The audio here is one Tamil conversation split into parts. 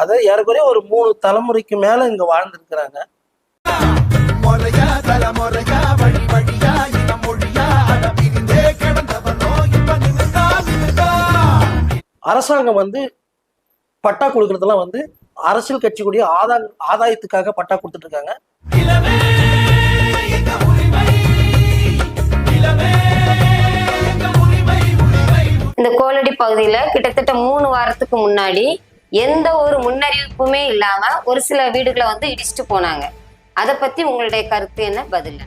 அதை ஏறக்குறைய ஒரு 3 தலைமுறைக்கு மேல இங்க வாழ்ந்திருக்கிறாங்க. அரசாங்கம் வந்து பட்டா கொடுக்கறதெல்லாம் வந்து அரசியல் கட்சிக்குரிய ஆதாயத்துக்காக பட்டா கொடுத்துட்டு இருக்காங்க. இந்த கோலடி பகுதியில கிட்டத்தட்ட 3 வாரத்துக்கு முன்னாடி எந்த ஒரு முன்னறிவிப்புமே இல்லாம ஒரு சில வீடுகளை வந்து இடிச்சுட்டு போனாங்க. அதை பத்தி உங்களுடைய கருத்து என்ன, பதில்?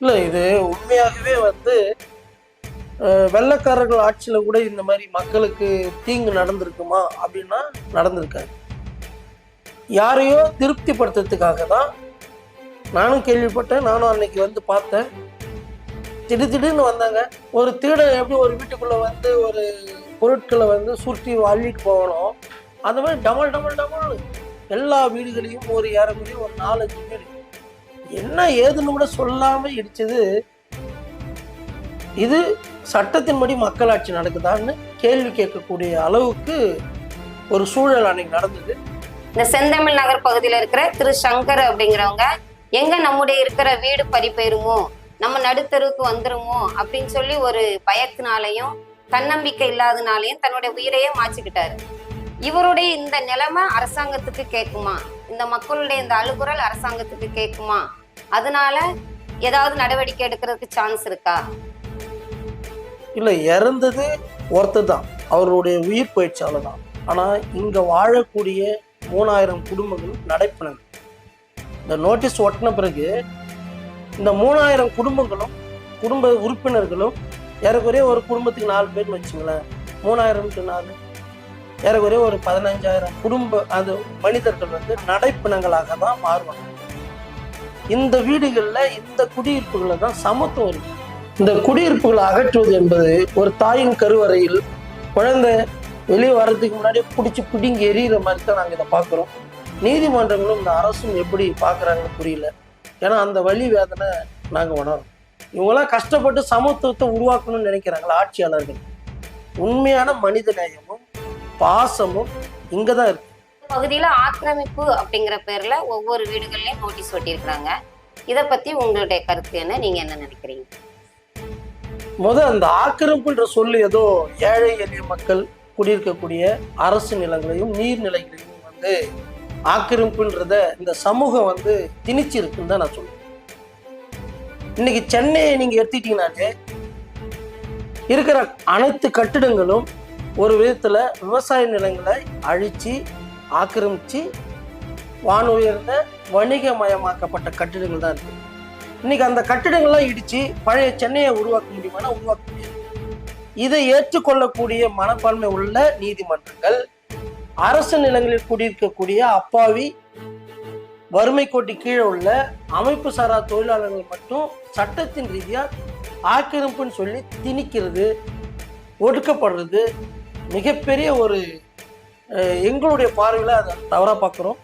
இல்ல, இது உண்மையாகவே வந்து வெள்ளைக்காரர்கள் ஆட்சியில கூட இந்த மாதிரி மக்களுக்கு தீங்கு நடந்திருக்குமா அப்படின்னா நடந்திருக்காது. யாரையோ திருப்திப்படுத்துறதுக்காக தான் நானும் கேள்விப்பட்டேன். நானும் அன்னைக்கு வந்து பார்த்தேன். திடீர்னு வந்தாங்க. ஒரு திருடன் எப்படி ஒரு வீட்டுக்குள்ள வந்து ஒரு பொருட்களை வந்து சுருட்டி அள்ளிட்டு போகணும், அந்த மாதிரி டமல் டமல் டமல் எல்லா வீடுகளையும் ஒரு ஏறக்குறைய ஒரு 4-5 வீடு என்ன ஏதுன்னு கூட சொல்லாம இடிச்சது. இது சட்டத்தின்படி மக்களாட்சி நடக்குதான்னு கேள்வி கேட்கக்கூடிய அளவுக்கு ஒரு சூழல் அன்னைக்கு நடந்தது. இந்த செந்தமிழ் நகர் பகுதியில இருக்கிற திரு சங்கர் அப்படிங்கிறவங்க எங்க நம்முடைய இருக்கிற வீடு பறிப்பேருமோ, நம்ம நடுத்தருவுக்கு வந்துருமோ அப்படின்னு சொல்லி ஒரு பயத்தினாலையும் தன்னம்பிக்கை இல்லாதனாலையும் தன்னுடைய உயிரையே மாற்றிக்கிட்டாரு. இவருடைய இந்த நிலைமை அரசாங்கத்துக்கு கேட்குமா? இந்த மக்களுடைய இந்த அழுகுரல் அரசாங்கத்துக்கு கேட்குமா? அதனால ஏதாவது நடவடிக்கை எடுக்கிறதுக்கு சான்ஸ் இருக்கா? இல்லை, இறந்தது ஒருத்தர் தான், அவருடைய உயிர் போயிடுச்சு, அவ்வளோதான். ஆனால் இங்கே வாழக்கூடிய 3000 குடும்பங்கள் நடைப்பினங்க. இந்த நோட்டீஸ் ஒட்டின பிறகு இந்த 3000 குடும்பங்களும் குடும்ப உறுப்பினர்களும் ஏறக்குறைய ஒரு குடும்பத்துக்கு 4 பேர்னு வச்சுங்களேன். 3000 ஏறக்குறைய ஒரு 15,000 குடும்ப அது மனிதர்கள் வந்து நடைப்பினங்களாக தான் மாறுவாங்க. இந்த வீடுகளில் இந்த குடியிருப்புகளில் தான் சமத்துவம் இருக்கு. இந்த குடியிருப்புகளை அகற்றுவது என்பது ஒரு தாயின் கருவறையில் குழந்தை வெளியே வர்றதுக்கு முன்னாடியே பிடிச்சி பிடிங்கி எறிகிற மாதிரி தான் நாங்கள் இதை பார்க்குறோம். நீதிமன்றங்களும் இந்த அரசும் எப்படி பார்க்குறாங்கன்னு புரியல. ஏன்னா அந்த வலி வேதனை நாங்கள் உணரோம். இவங்களாம் கஷ்டப்பட்டு சமத்துவத்தை உருவாக்கணும்னு நினைக்கிறாங்களா ஆட்சியாளர்கள்? உண்மையான மனித நேயமும் பாசமும் இங்கே தான் இருக்கு. பகுதியில ஆக்கிரமிப்பு அப்படிங்கிற பேர்ல ஒவ்வொரு வீடுகள்லயும் நோட்டீஸ் ஒட்டியிருக்கிறாங்க. இதை பத்தி உங்களுடைய கருத்து என்ன, நீங்க என்ன நினைக்கிறீங்க? அந்த ஆக்கிரமிப்புன்ற சொல்லு ஏதோ ஏழை எளிய மக்கள் குடியிருக்கக்கூடிய அரசு நிலங்களையும் நீர்நிலைகளையும் வந்து ஆக்கிரமிப்புன்றத இந்த சமூகம் வந்து திணிச்சு இருக்குன்னு தான் நான் சொல்லுவேன். இன்னைக்கு சென்னையை நீங்க எடுத்துட்டீங்கன்னாலே இருக்கிற அனைத்து கட்டிடங்களும் ஒரு விதத்துல விவசாய நிலங்களை அழிச்சு ஆக்கிரமிச்சு வானுயர்ந்த வணிகமயமாக்கப்பட்ட கட்டிடங்கள் தான் இருக்கு. இன்னைக்கு அந்த கட்டிடங்கள்லாம் இடிச்சு பழைய சென்னையை உருவாக்க முடியுமானா உருவாக்க முடியாது. இதை ஏற்றுக்கொள்ளக்கூடிய மனப்பான்மை உள்ள நீதிமன்றங்கள் அரசு நிலங்களில் குடியிருக்கக்கூடிய அப்பாவி வறுமை கோட்டி கீழே உள்ள அமைப்பு சாரா தொழிலாளர்கள் மட்டும் சட்டத்தின் ரீதியா ஆக்கிரமிப்புன்னு சொல்லி திணிக்கிறது, ஒடுக்கப்படுறது மிகப்பெரிய ஒரு எங்களுடைய பார்வையில் அதை தவறாக பார்க்குறோம்.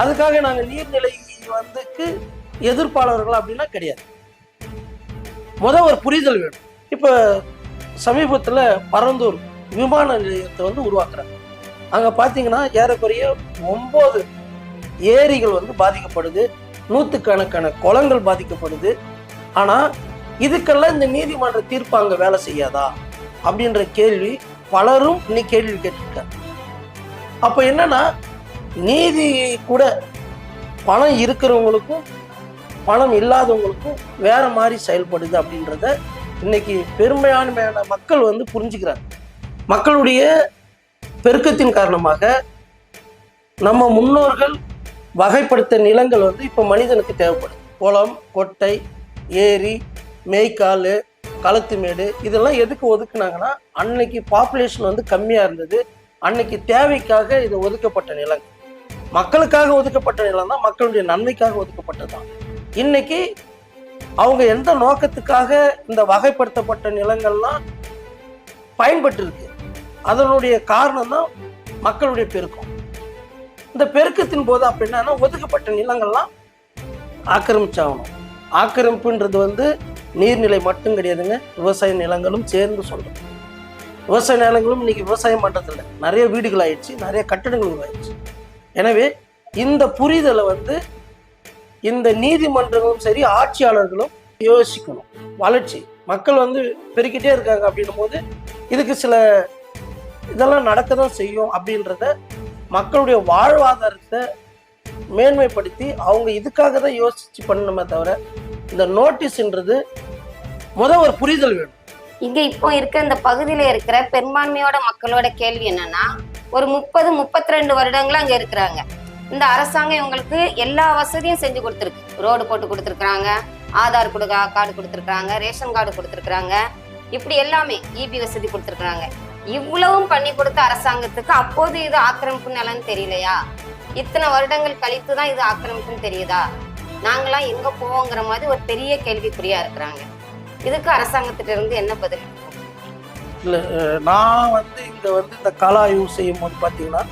அதுக்காக நாங்கள் நீர்நிலை வந்துக்கு எதிர்ப்பாளர்கள் அப்படின்னா கிடையாது. ஒரு புரிதல் வேணும். இப்போ சமீபத்தில் பரந்தூர் விமான நிலையத்தை வந்து உருவாக்குறாங்க. அங்கே பார்த்தீங்கன்னா ஏறக்குறைய 9 ஏரிகள் வந்து பாதிக்கப்படுது, 100கணக்கான குளங்கள் பாதிக்கப்படுது. ஆனால் இதுக்கெல்லாம் இந்த நீதிமன்ற தீர்ப்பு அங்கே வேலை செய்யாதா அப்படின்ற கேள்வி பலரும் இன்னைக்கு கேள்வி கேட்டிருக்காங்க. அப்போ என்னன்னா நீதி கூட பணம் இருக்கிறவங்களுக்கும் பணம் இல்லாதவங்களுக்கும் வேற மாதிரி செயல்படுது அப்படின்றத இன்னைக்கு பெரும்பான்மையான மக்கள் வந்து புரிஞ்சுக்கிறாங்க. மக்களுடைய பெருக்கத்தின் காரணமாக நம்ம முன்னோர்கள் வகைப்படுத்த நிலங்கள் வந்து இப்போ மனிதனுக்கு தேவைப்படுது. குளம், கொட்டை, ஏரி, மேய்க்கால், களத்துமேடு இதெல்லாம் எதுக்கு ஒதுக்குனாங்கன்னா அன்னைக்கு பாப்புலேஷன் வந்து கம்மியாக இருந்தது. அன்னைக்கு தேவைக்காக இது ஒதுக்கப்பட்ட நிலங்கள், மக்களுக்காக ஒதுக்கப்பட்ட நிலம் தான், மக்களுடைய நன்மைக்காக ஒதுக்கப்பட்டது தான். இன்னைக்கு அவங்க எந்த நோக்கத்துக்காக இந்த வகைப்படுத்தப்பட்ட நிலங்கள்லாம் பயன்பட்டு இருக்கு, அதனுடைய காரணம் தான் மக்களுடைய பெருக்கம். இந்த பெருக்கத்தின் போது அப்ப என்னன்னா ஒதுக்கப்பட்ட நிலங்கள்லாம் ஆக்கிரமிச்சாகணும். ஆக்கிரமிப்புன்றது வந்து நீர்நிலை மட்டும் கிடையாதுங்க, விவசாய நிலங்களும் சேர்ந்து சொல்றோம். விவசாய நிலங்களும் இன்னைக்கு விவசாயம் பண்ணுறதில்ல, நிறைய வீடுகள் ஆயிடுச்சு, நிறைய கட்டடங்கள் உருவாயிடுச்சு. எனவே இந்த புரிதலை வந்து இந்த நீதிமன்றங்களும் சரி ஆட்சியாளர்களும் யோசிக்கணும். வளர்ச்சி மக்கள் வந்து பெருக்கிட்டே இருக்காங்க அப்படின்னும் போது இதுக்கு சில இதெல்லாம் நடக்க தான் செய்யும் அப்படின்றத மக்களுடைய வாழ்வாதாரத்தை மேன்மைப்படுத்தி அவங்க இதுக்காக தான் யோசிச்சு பண்ணணுமே தவிர இந்த நோட்டீஸ்ன்றது ஒரு புரிதல் வேணும். இங்க இப்போ இருக்க இந்த பகுதியில இருக்கிற பெரும்பான்மையோட மக்களோட கேள்வி என்னன்னா, ஒரு 32 வருடங்களா அங்க இருக்கிறாங்க. இந்த அரசாங்கம் இவங்களுக்கு எல்லா வசதியும் செஞ்சு கொடுத்துருக்கு. ரோடு போட்டு கொடுத்துருக்காங்க, ஆதார் கார்டு கொடுத்துருக்காங்க, ரேஷன் கார்டு கொடுத்துருக்காங்க, இப்படி எல்லாமே இபி வசதி கொடுத்துருக்காங்க. இவ்வளவும் பண்ணி கொடுத்த அரசாங்கத்துக்கு அப்போது இது ஆக்கிரமிப்பு நிலன்னு தெரியலையா? இத்தனை வருடங்கள் கழித்து தான் இது ஆக்கிரமிப்புன்னு தெரியுதா? நாங்களாம் எங்க போவோங்கிற மாதிரி ஒரு பெரிய கேள்விக்குறியா இருக்கிறாங்க. இதுக்கு அரசாங்கத்திட்ட இருந்து என்ன பதில்? இல்லை, நான் வந்து இங்கே வந்து இந்த கள ஆய்வு செய்யும் போது பார்த்தீங்கன்னா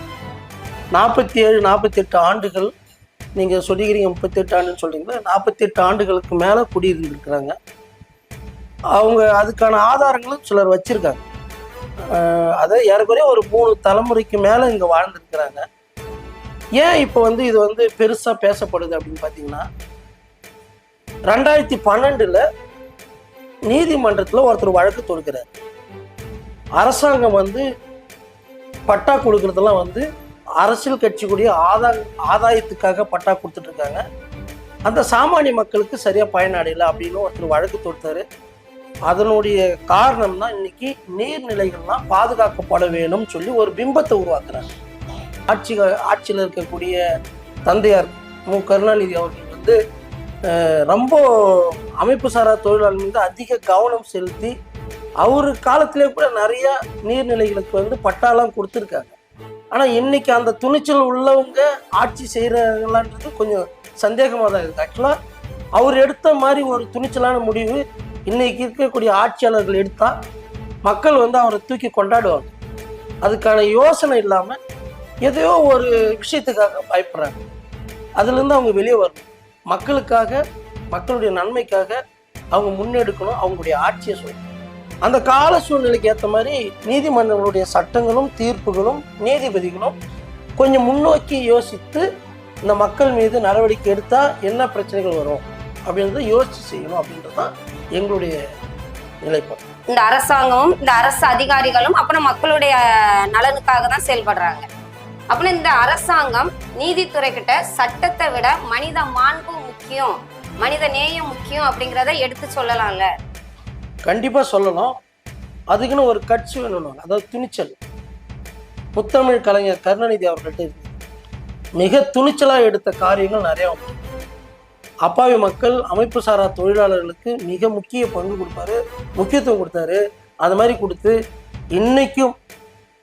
47-48 ஆண்டுகள், நீங்கள் சொல்லிக்கிறீங்க 38 ஆண்டுன்னு சொல்கிறீங்களா, 48 ஆண்டுகளுக்கு மேலே குடியிருந்துருக்குறாங்க. அவங்க அதுக்கான ஆதாரங்களும் சிலர் வச்சுருக்காங்க. அதை ஏறக்குறைய ஒரு 3 தலைமுறைக்கு மேலே இங்கே வாழ்ந்துருக்கிறாங்க. ஏன் இப்போ வந்து இது வந்து பெருசாக பேசப்படுது அப்படின்னு பார்த்தீங்கன்னா, 2012 நீதிமன்றத்தில் ஒருத்தர் வழக்கு தொடுக்கிறார். அரசாங்கம் வந்து பட்டா கொடுக்கறதெல்லாம் வந்து அரசியல் கட்சிக்குரிய ஆதாயத்துக்காக பட்டா கொடுத்துட்டு இருக்காங்க, அந்த சாமானிய மக்களுக்கு சரியாக பயனடையலை அப்படின்னு ஒருத்தர் வழக்கு தொடுத்தாரு. அதனுடைய காரணம் தான் இன்னைக்கு நீர்நிலைகள்லாம் பாதுகாக்கப்பட வேணும்னு சொல்லி ஒரு பிம்பத்தை உருவாக்குறாங்க. ஆட்சியில் இருக்கக்கூடிய தந்தையார் மு கருணாநிதி அவர்கள் வந்து ரொம்ப அமைப்பு சாரா தொழிலாளர் மீது அதிக கவனம் செலுத்தி அவரு காலத்திலே கூட நிறைய நீர்நிலைகளுக்கு வந்து பட்டாலாம் கொடுத்துருக்காங்க. ஆனால் இன்னைக்கு அந்த துணிச்சல் உள்ளவங்க ஆட்சி செய்கிறாங்களான்றது கொஞ்சம் சந்தேகமாக தான் இருக்குது. ஆக்சுவலாக அவர் எடுத்த மாதிரி ஒரு துணிச்சலான முடிவு இன்னைக்கு இருக்கக்கூடிய ஆட்சியாளர்கள் எடுத்தால் மக்கள் வந்து அவரை தூக்கி கொண்டாடுவாங்க. அதுக்கான யோசனை இல்லாமல் எதையோ ஒரு விஷயத்துக்காக பயப்படுறாங்க. அதுலேருந்து அவங்க வெளியே வரணும். மக்களுக்காக, மக்களுடைய நன்மைக்காக அவங்க முன்னெடுக்கணும் அவங்களுடைய ஆட்சியை சொல்லணும். அந்த கால சூழ்நிலைக்கு ஏற்ற மாதிரி நீதிமன்றங்களுடைய சட்டங்களும் தீர்ப்புகளும் நீதிபதிகளும் கொஞ்சம் முன்னோக்கி யோசித்து இந்த மக்கள் மீது நடவடிக்கை எடுத்தால் என்ன பிரச்சனைகள் வரும் அப்படின்றத யோசித்து செய்யணும் அப்படின்றது தான் எங்களுடைய நிலைப்பாடு. இந்த அரசாங்கமும் இந்த அரசு அதிகாரிகளும் அப்புறம் மக்களுடைய நலனுக்காக தான் செயல்படுறாங்க. அப்புறம் இந்த அரசாங்கம் நீதித்துறை கிட்ட சட்டத்தை விட மனித மாண்பு முக்கியம், மனித நேயம் முக்கியம் அப்படிங்கிறத எடுத்து சொல்லலாம்ல? கண்டிப்பாக சொல்லணும். அதுக்குன்னு ஒரு கட்சி வேணும், அதாவது துணிச்சல். முத்தமிழ் கலைஞர் கருணாநிதி அவர்கள்ட்ட இருக்கு மிக துணிச்சலாக எடுத்த காரியங்கள் நிறையா உண்டு. அப்பாவி மக்கள், அமைப்பு சாரா தொழிலாளர்களுக்கு மிக முக்கிய பங்கு கொடுப்பாரு, முக்கியத்துவம் கொடுத்தாரு. அது மாதிரி கொடுத்து இன்னைக்கும்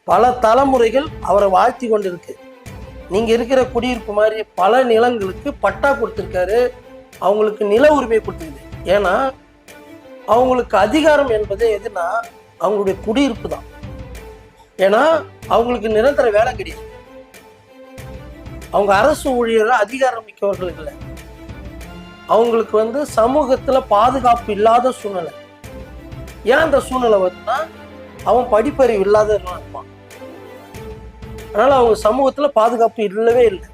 பல தலைமுறைகள் அவரை வாழ்த்தி கொண்டு இருக்கு. நீங்கள் இருக்கிற குடியிருப்பு மாதிரி பல நிலங்களுக்கு பட்டா கொடுத்துருக்காரு, அவங்களுக்கு நில உரிமை கொடுத்துருக்குது. ஏன்னா அவங்களுக்கு அதிகாரம் என்பது எதுனா அவங்களுடைய குடியிருப்பு தான். ஏன்னா அவங்களுக்கு நிரந்தர வேலை கிடையாது, அவங்க அரசு ஊழியர்கள் அதிகாரம் மிக்கவர்கள் இல்லை, அவங்களுக்கு வந்து சமூகத்துல பாதுகாப்பு இல்லாத சூழ்நிலை. ஏன் அந்த சூழ்நிலை வருதுன்னா அவன் படிப்பறிவு இல்லாத இருப்பான். அதனால அவங்க சமூகத்துல பாதுகாப்பு இல்லவே இல்லை.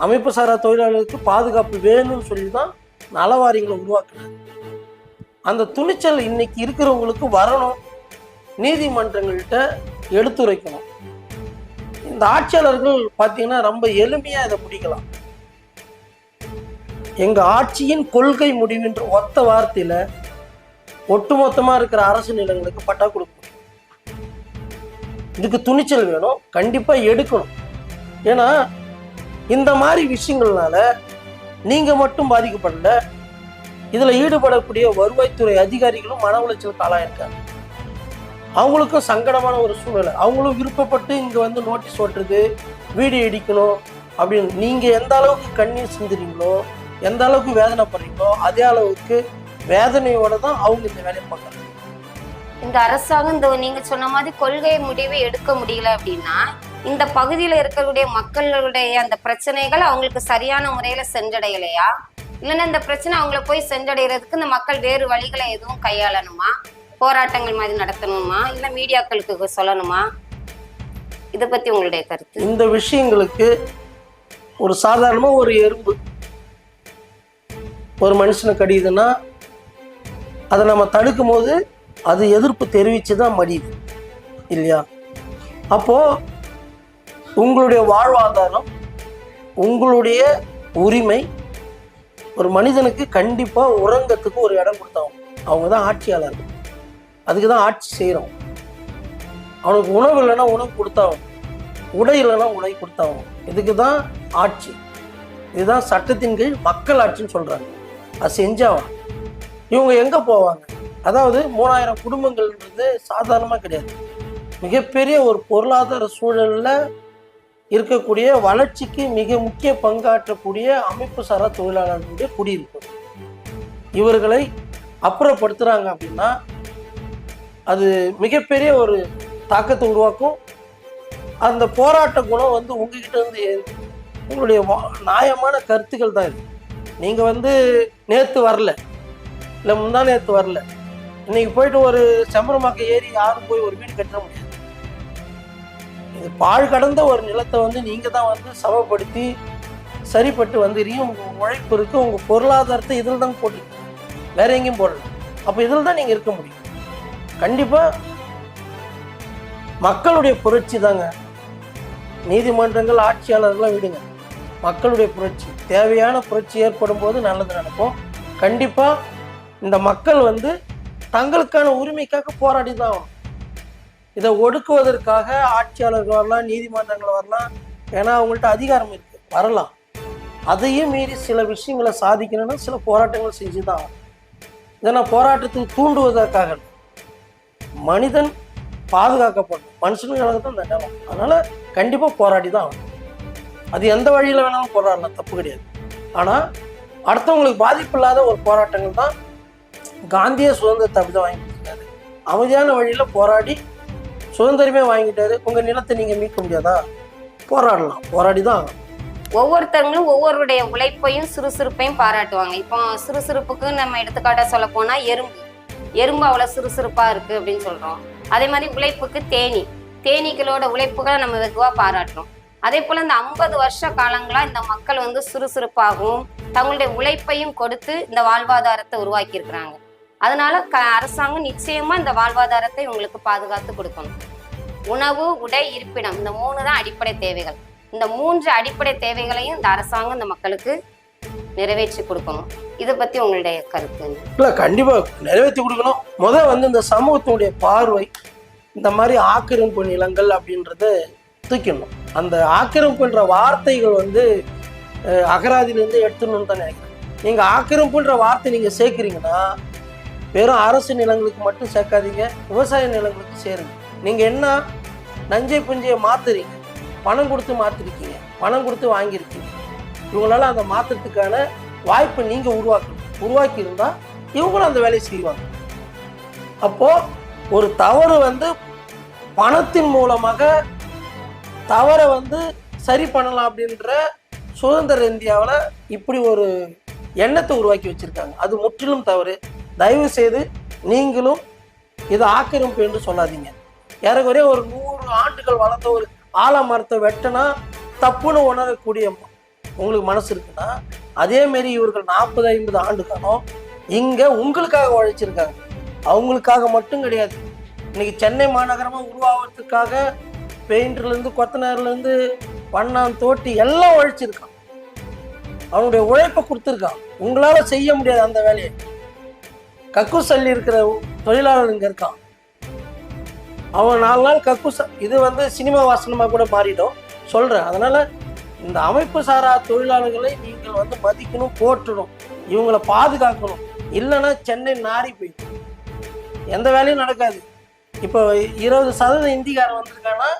அமைப்பு சாரா தொழிலாளர்களுக்கு பாதுகாப்பு வேணும்னு சொல்லி தான் நலவாரியங்களை உருவாக்குறாங்க. அந்த துணிச்சல் இன்னைக்கு இருக்கிறவங்களுக்கு வரணும், நீதிமன்றங்கள்கிட்ட எடுத்துரைக்கணும். இந்த ஆட்சியாளர்கள் பார்த்தீங்கன்னா ரொம்ப எளிமையா இதை முடிக்கலாம். எங்க ஆட்சியின் கொள்கை முடிவுன்ற ஒத்த வார்த்தையில ஒட்டுமொத்தமா இருக்கிற அரசு நிலங்களுக்கு பட்டா கொடுக்கணும். இதுக்கு துணிச்சல் வேணும், கண்டிப்பா எடுக்கணும். ஏன்னா இந்த மாதிரி விஷயங்கள்னால நீங்க மட்டும் பாதிக்கப்படல, இதுல ஈடுபடக்கூடிய வருவாய்த்துறை அதிகாரிகளும் மன உளைச்சலுக்கு ஆளாயிருக்காங்க. அவங்களுக்கும் சங்கடமான ஒரு சூழ்நிலை. அவங்களும் விருப்பப்பட்டு இங்க வந்து நோட்டீஸ் ஓட்டுறது, வீடியோ இடிக்கணும் அப்படின்னு நீங்க எந்த அளவுக்கு கண்ணீர் சிந்துறீங்களோ, எந்த அளவுக்கு வேதனைப்படுறீங்களோ அதே அளவுக்கு வேதனையோட தான் அவங்க இந்த வேலையை பார்க்கறாங்க. இந்த அரசாங்கம் இந்த நீங்க சொன்ன மாதிரி கொள்கை முடிவை எடுக்க முடியல அப்படின்னா இந்த பகுதியில இருக்கக்கூடிய மக்களுடைய அந்த பிரச்சனைகள் அவங்களுக்கு சரியான முறையில சென்றடையலையா, இல்லைன்னா இந்த பிரச்சனை அவங்கள போய் சென்றடைகிறதுக்கு இந்த மக்கள் வேறு வழிகளை எதுவும் கையாளணுமா, போராட்டங்கள் மாதிரி நடத்தணுமா இல்ல மீடியாக்களுக்கு சொல்லணுமா? இதை பத்தி உங்களுடைய கருத்து. இந்த விஷயங்களுக்கு ஒரு சாதாரணமா ஒரு எறும்பு ஒரு மனுஷனை கடியுதுன்னா அதை நம்ம தடுக்கும் போது அது எதிர்ப்பு தெரிவித்து தான் மடியுது இல்லையா? அப்போது உங்களுடைய வாழ்வாதாரம், உங்களுடைய உரிமை, ஒரு மனிதனுக்கு கண்டிப்பாக உறங்கத்துக்கு ஒரு இடம் கொடுத்தாங்க. அவங்க தான் ஆட்சியாளர்கள், அதுக்கு தான் ஆட்சி செய்கிறோம். அவனுக்கு உணவு இல்லைன்னா உணவு கொடுத்தாகும், உடை இல்லைன்னா உடை கொடுத்தாகும். இதுக்கு தான் ஆட்சி. இதுதான் சட்டத்தின் கீழ் மக்கள் ஆட்சின்னு சொல்கிறாங்க. அது செஞ்சாகும். இவங்க எங்கே போவாங்க? அதாவது 3000 குடும்பங்கள்ன்றது சாதாரணமாக கிடையாது. மிகப்பெரிய ஒரு பொருளாதார சூழலில் இருக்கக்கூடிய வளர்ச்சிக்கு மிக முக்கிய பங்காற்றக்கூடிய அமைப்பு சாரா தொழிலாளர்களுடைய குடியிருப்பு. இவர்களை அப்புறப்படுத்துகிறாங்க அப்படின்னா அது மிகப்பெரிய ஒரு தாக்கத்தை உருவாக்கும். அந்த போராட்ட குணம் வந்து உங்ககிட்ட இருந்து உங்களுடைய நியாயமான கருத்துக்கள் தான் இது. நீங்கள் நேற்று வரல, இல்லை முந்தா நேற்று வரல, இன்னைக்கு போயிட்டு ஒரு செம்பரமாக்க ஏறி யாரும் போய் ஒரு வீடு கட்ட முடியாது. இது பாழ் கடந்த ஒரு நிலத்தை நீங்கள் தான் சமப்படுத்தி சரிப்பட்டு வந்துடுறீங்க. உங்கள் உழைப்பு இருக்குது, உங்கள் பொருளாதாரத்தை இதில் தான் போட்டுருக்கீங்க, வேற எங்கேயும் போடல. அப்போ இதில் தான் நீங்கள் இருக்க முடியும். கண்டிப்பாக மக்களுடைய புரட்சி தாங்க. நீதிமன்றங்கள் ஆட்சியாளர்களாக விடுங்க, மக்களுடைய புரட்சி, தேவையான புரட்சி ஏற்படும் போது நல்லது நடக்கும். கண்டிப்பாக இந்த மக்கள் தங்களுக்கான உரிமைக்காக போராடி தான் ஆகணும். இதை ஒடுக்குவதற்காக ஆட்சியாளர்கள் வரலாம், நீதிமன்றங்கள் வரலாம், ஏன்னா அவங்கள்ட்ட அதிகாரம் இருக்குது, வரலாம். அதையும் மீறி சில விஷயங்களை சாதிக்கணும்னா சில போராட்டங்கள் செஞ்சு தான் ஆகும். இதை நான் போராட்டத்துக்கு தூண்டுவதற்காக, மனிதன் பாதுகாக்கப்படும், மனுஷனுக்காக தான் இந்த நிலம். அதனால் கண்டிப்பாக போராடி தான் ஆகும். அது எந்த வழியில் வேணாலும் போராடலாம், தப்பு கிடையாது. ஆனால் அடுத்தவங்களுக்கு பாதிப்பு இல்லாத ஒரு போராட்டங்கள் தான் காந்திய சுதந்திரத்தை அப்படி தான் வாங்கி கொடுத்துருக்காரு. அமைதியான வழியில் போராடி சுதந்திரமே வாங்கிட்டாரு. உங்கள் நிலத்தை நீங்கள் மீட்க முடியாதா? போராடலாம், போராடி தான் ஆகும். ஒவ்வொருத்தவங்களும் ஒவ்வொருடைய உழைப்பையும் சுறுசுறுப்பையும் பாராட்டுவாங்க. இப்போ சுறுசுறுப்புக்கு நம்ம எடுத்துக்காட்ட சொல்ல போனா எறும்பு அவ்வளவு சுறுசுறுப்பா இருக்கு அப்படின்னு சொல்றோம். அதே மாதிரி உழைப்புக்கு தேனீக்களோட உழைப்புகளை நம்ம வெகுவா பாராட்டுறோம். அதே போல இந்த 50 வருஷ காலங்களா இந்த மக்கள் சுறுசுறுப்பாகவும் தங்களுடைய உழைப்பையும் கொடுத்து இந்த வாழ்வாதாரத்தை உருவாக்கி இருக்கிறாங்க. அதனால அரசாங்கம் நிச்சயமா இந்த வாழ்வாதாரத்தை உங்களுக்கு பாதுகாத்து கொடுக்கணும். உணவு, உடை, இருப்பிடம், இந்த 3 தான் அடிப்படை தேவைகள். இந்த 3 அடிப்படை தேவைகளையும் இந்த அரசாங்கம் இந்த மக்களுக்கு நிறைவேற்றி கொடுக்கணும். இதை பத்தி உங்களுடைய கருத்து? இல்லை, கண்டிப்பா நிறைவேற்றி கொடுக்கணும். முதல் இந்த சமூகத்தினுடைய பார்வை இந்த மாதிரி ஆக்கிரமிப்பு நிலங்கள் அப்படின்றத தூக்கிடணும். அந்த ஆக்கிரமிப்புன்ற வார்த்தைகள் அகராதியிலேருந்து எடுத்துடணும்னு தான் நினைக்கிறேன். நீங்கள் ஆக்கிரமிப்புன்ற வார்த்தை நீங்கள் சேர்க்குறீங்கன்னா வெறும் அரசு நிலங்களுக்கு மட்டும் சேர்க்காதீங்க, விவசாய நிலங்களுக்கு சேருங்க. நீங்கள் என்ன நஞ்சை புஞ்சையை மாற்றுறீங்க, பணம் கொடுத்து மாற்றிருக்கீங்க, பணம் கொடுத்து வாங்கியிருக்கீங்க. இவங்களால அந்த மாற்றத்துக்கான வாய்ப்பை நீங்கள் உருவாக்கி இருந்தால் இவங்களும் அந்த வேலையை செய்வாங்க. அப்போது ஒரு தவறு பணத்தின் மூலமாக தவறை சரி பண்ணலாம் அப்படின்ற சுதந்திர இந்தியாவில் இப்படி ஒரு எண்ணத்தை உருவாக்கி வச்சுருக்காங்க. அது முற்றிலும் தவறு. தயவு செய்து நீங்களும் இதை ஆக்கிரமிப்பு என்று சொல்லாதீங்க. ஏறக்குறைய ஒரு 100 ஆண்டுகள் வளர்ந்த ஒரு ஆலமரத்தை வெட்டினா தப்புன்னு உணரக்கூடிய உங்களுக்கு மனசு இருக்குன்னா, அதேமாரி இவர்கள் 40-50 ஆண்டு காலம் இங்கே உங்களுக்காக உழைச்சிருக்காங்க. அவங்களுக்காக மட்டும் கிடையாது. இன்னைக்கு சென்னை மாநகரமாக உருவாகிறதுக்காக பெயிண்டர்லேருந்து கொத்தனார்லேருந்து வண்ணான் தோட்டி எல்லாம் உழைச்சிருக்கான். அவனுடைய உழைப்பை கொடுத்துருக்கான். உங்களால் செய்ய முடியாது அந்த வேலையை. கக்கூசல்லி இருக்கிற தொழிலாளர் இங்கே இருக்கான். அவன் 4 நாள் கக்கூச இது சினிமா வாசனமாக கூட மாறிடும் சொல்கிறேன். அதனால் இந்த அமைப்பு சாரா தொழிலாளர்களை நீங்கள் மதிக்கணும், போற்றணும், இவங்களை பாதுகாக்கணும். இல்லைன்னா சென்னை நாரி போயிடும், எந்த வேலையும் நடக்காது. இப்போ 20% இந்திக்காரன் வந்திருக்கான்னா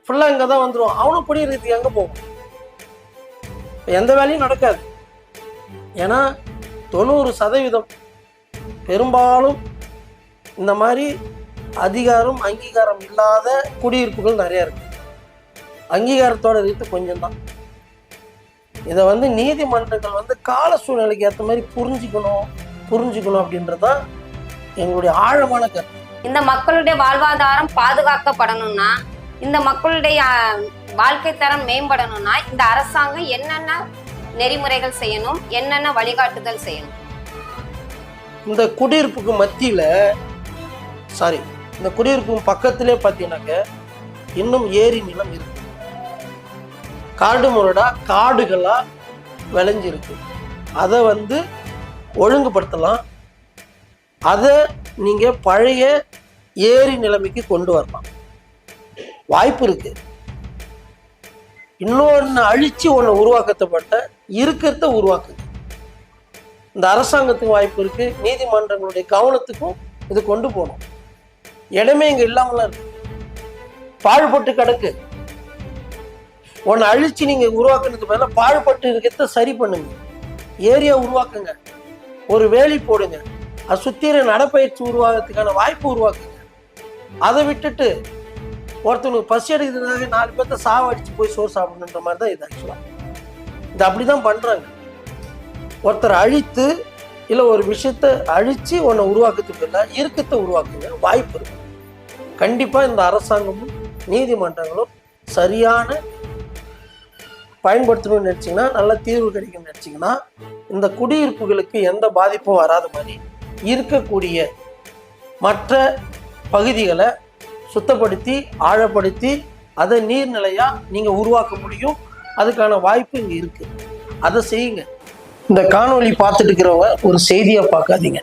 ஃபுல்லாக இங்கே தான் வந்துடுவான். அவனும் குடியிருக்கிறதுக்கு எங்கே போகும்? எந்த வேலையும் நடக்காது. ஏன்னா 90% பெரும்பாலும் இந்த மாதிரி அதிகாரம் அங்கீகாரம் இல்லாத குடியிருப்புகள் நிறைய இருக்கு. அங்கீகாரத்தோட ரீதி கொஞ்சம் தான். இதை நீதிமன்றங்கள் கால சூழ்நிலைக்கு ஏற்ற மாதிரி புரிஞ்சுக்கணும் அப்படின்றதான் எங்களுடைய ஆழமான கருத்து. இந்த மக்களுடைய வாழ்வாதாரம் பாதுகாக்கப்படணும்னா, இந்த மக்களுடைய வாழ்க்கை தரம் மேம்படணும்னா இந்த அரசாங்கம் என்னென்ன நெறிமுறைகள் செய்யணும், என்னென்ன வழிகாட்டுதல் செய்யணும்? இந்த குடியிருப்புக்கு மத்தியில இந்த குடியிருப்புக்கு பக்கத்திலே பார்த்தீங்கன்னாக்க இன்னும் ஏரி நிலம் இருக்கு, காடு முரடா காடுகளா விளைஞ்சிருக்கு. அதை ஒழுங்குபடுத்தலாம், அதை நீங்க பழைய ஏரி நிலைமைக்கு கொண்டு வரலாம், வாய்ப்பு இருக்கு. இன்னொன்னு அழிச்சு ஒன்று உருவாக்கப்பட்ட இருக்கிறத உருவாக்குது. இந்த அரசாங்கத்துக்கு வாய்ப்பு இருக்கு, நீதிமன்றங்களுடைய கவனத்துக்கும் இது கொண்டு போகணும். இடமே இங்க இல்லாமலாம் இருக்கு, பாழ்பட்டு கிடக்கு. ஒன்னு அழிச்சு நீங்க உருவாக்குறதுக்கு மேல பாழ்பட்டு இருக்கிறத சரி பண்ணுங்க, ஏரியா உருவாக்குங்க, ஒரு வேலி போடுங்க, அது சுத்திர நடப்பயிற்சி உருவாகிறதுக்கான வாய்ப்பு உருவாக்குங்க. அதை விட்டுட்டு ஒருத்தவனுக்கு பசி எடுக்கிறதுக்காக 4 பேர்த்த சாவடிச்சு போய் சோறு சாப்பிடணுன்ற மாதிரி தான் இது. ஆக்சுவலா இது அப்படிதான் பண்றாங்க. ஒருத்தரை அழித்து இல்லை ஒரு விஷயத்த அழிச்சு ஒன்றை உருவாக்குறதுக்கு இல்லை, இருக்கத்தை உருவாக்குங்க, வாய்ப்பு இருக்கு. கண்டிப்பா இந்த அரசாங்கமும் நீதிமன்றங்களும் சரியான பயன்படுத்தணும்னு நினைச்சீங்கன்னா, நல்ல தீர்வு கிடைக்கும்னு நினைச்சீங்கன்னா, இந்த குடியிருப்புகளுக்கு எந்த பாதிப்பும் வராத மாதிரி இருக்கக்கூடிய மற்ற பகுதிகளை சுத்தப்படுத்தி ஆழப்படுத்தி அதை நீர்நிலையா நீங்க உருவாக்க முடியும். அதுக்கான வாய்ப்பு இங்க இருக்கு, அதை செய்யுங்க. இந்த காணொளி பார்த்துட்டு இருக்கிறவங்க ஒரு செய்தியா பார்க்காதீங்க.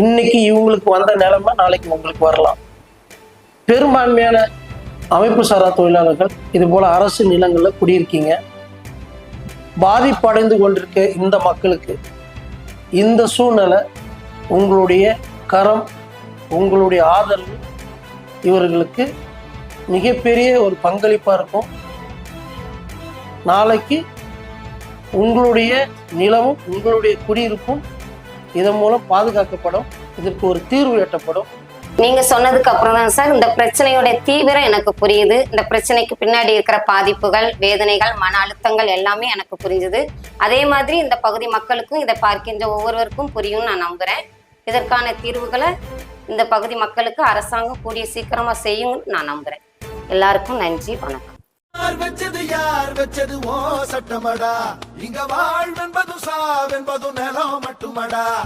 இன்னைக்கு இவங்களுக்கு வந்த நிலைமை நாளைக்கு உங்களுக்கு வரலாம். பெரும்பான்மையான அமைப்பு சாரா தொழிலாளர்கள் இது போல அரசு நிலங்கள்ல குடியிருக்கீங்க. பாதிப்படைந்து கொண்டிருக்க இந்த மக்களுக்கு இந்த சூழ்நிலை உங்களுடைய கரம், உங்களுடைய ஆதரவு இவர்களுக்கு மிகப்பெரிய ஒரு பங்களிப்பா இருக்கும். நாளைக்கு உங்களுடைய நிலமும் உங்களுடைய குடியிருப்பும் இதன் மூலம் பாதுகாக்கப்படும், இதற்கு ஒரு தீர்வு எட்டப்படும். நீங்க சொன்னதுக்கு அப்புறம் தான் சார் இந்த பிரச்சனையோட தீவிரம் எனக்கு புரியுது. இந்த பிரச்சனைக்கு பின்னாடி இருக்கிற பாதிப்புகள், வேதனைகள், மன அழுத்தங்கள் எல்லாமே எனக்கு புரிஞ்சுது. அதே மாதிரி இந்த பகுதி மக்களுக்கும் இதை பார்க்கின்ற ஒவ்வொருவருக்கும் புரியும்னு நான் நம்புறேன். இதற்கான தீர்வுகளை இந்த பகுதி மக்களுக்கு அரசாங்கம் கூடிய சீக்கிரமா செய்யும்னு நான் நம்புறேன். எல்லாருக்கும் நன்றி, வணக்கம். யார் வச்சது ஓ சட்டமடா, இங்க வாழ்வென்பது சாவென்பது நிலம் மட்டுமடா.